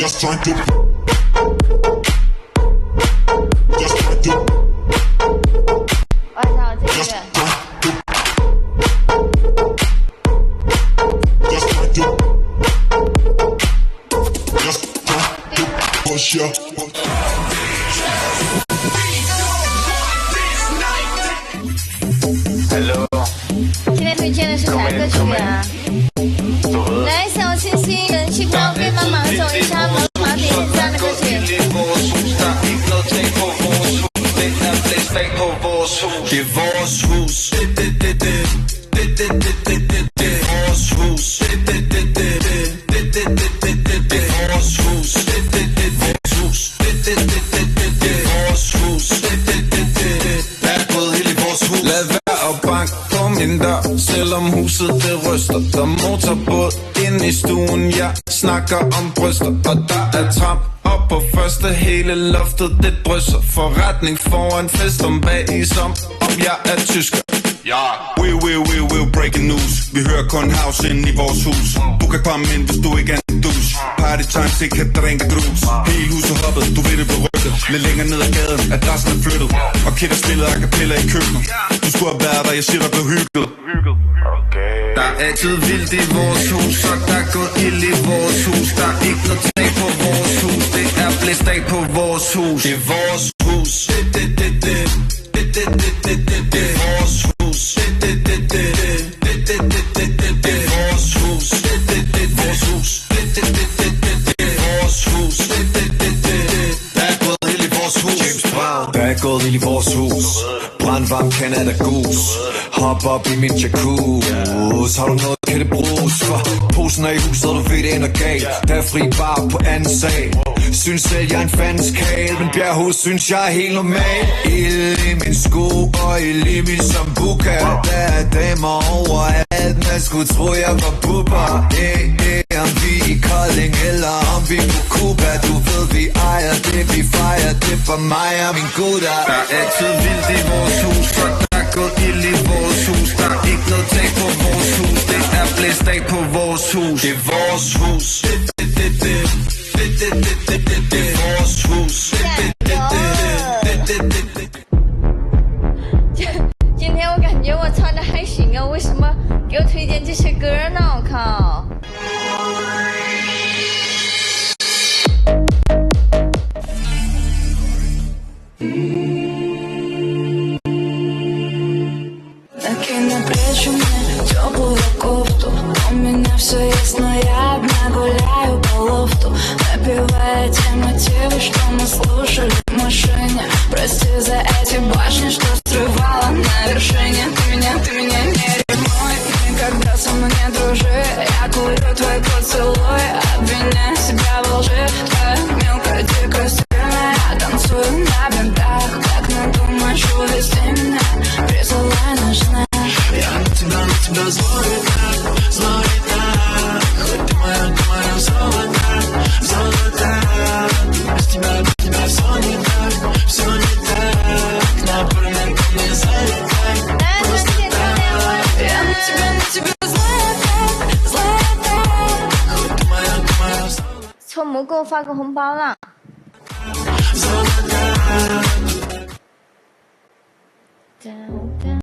Just trying to. Just trying to. 我操，这个。Just trying to. Just trying to push ya. Hello。今天推荐的是啥歌曲啊？来，小清新人气高，别帮忙走一下模仿点点赞的歌曲。Det er vores hus. Det er vores hus. Det er vores hus. Vores hus. Der er gået helt i vores hus. Lad være og bank på min dør, selvom huset det ryster. Der er motorbåd inde i stuen, jeg snakker om bryster. Og der er tramp op på første, hele loftet det drysser. Forretning foran fest om bag i som om jeg er tysker. Ja, we breaking news. Vi hører kun house inde i vores hus. Du kan komme ind, hvis du ikke er en douche. Party time, så kan drinke grus. Hele huset hoppet, du ved det blev rykket. Lidt længere ned ad gaden, adressen er flyttet. Og kidder spillet a cappella i køkkenet. Du skulle have været der, jeg siger der blev hygget. Der er altid vildt i vores hus, og der er gået ild i vores hus. Der er ikke noget tag på vores hus, det er blæst af på vores hus. Det er vores hus. Det er vores hus. Det er vores hus. Det er vores hus. Det er vores hus. Der er gået ild i vores hus. Der er gået ild i vores hus. Brandvarm Canada Goose. Hop op i min jacuzzi. Har du noget, kan det bruges? For posen er i huset, og du ved det ender galt. Der er fri bar på anden sal. Synes selv jeg er en fandens kæl, men Bjerghus synes jeg er helt normal. Ild i min sko og ild i min sambuca. Der er damer overalt, man skulle tro jeg var bubber. Om vi i Kolding eller om vi på Cuba. Du ved vi ejer det, vi fejrer det for mig og min gutter. Der er altid vildt i vores hus, og der er gået ild i vores hus. Der er ikke noget tag på vores hus, det er blæst af på vores hus. Det er vores hus. Det er vores hus. 今天我感觉我唱的还行啊，为什么给我推荐这些歌呢？我靠！ Накинь на плечи мне теплую кофту. У меня все есть, но я одна гуляю по лофту, напевая те мотивы, что мы слушали в машине. Прости за эти башни, что срывала на вершине. Ты меня не ревнуй, никогда со мной не дружи. Я курю твой поцелуй, обвиняю себя во лжи. Твоя мелкая дикая сильная, я танцую на бинтах. Как надумаешь увести меня, присылай наш знак. Я на тебя злой так. Хоть ты моя золота. Без тебя все не так. Напоминай ко мне залетай. Я на тебя злая так. Хоть ты моя золота. 臭蘑给我发个红包了。哒哒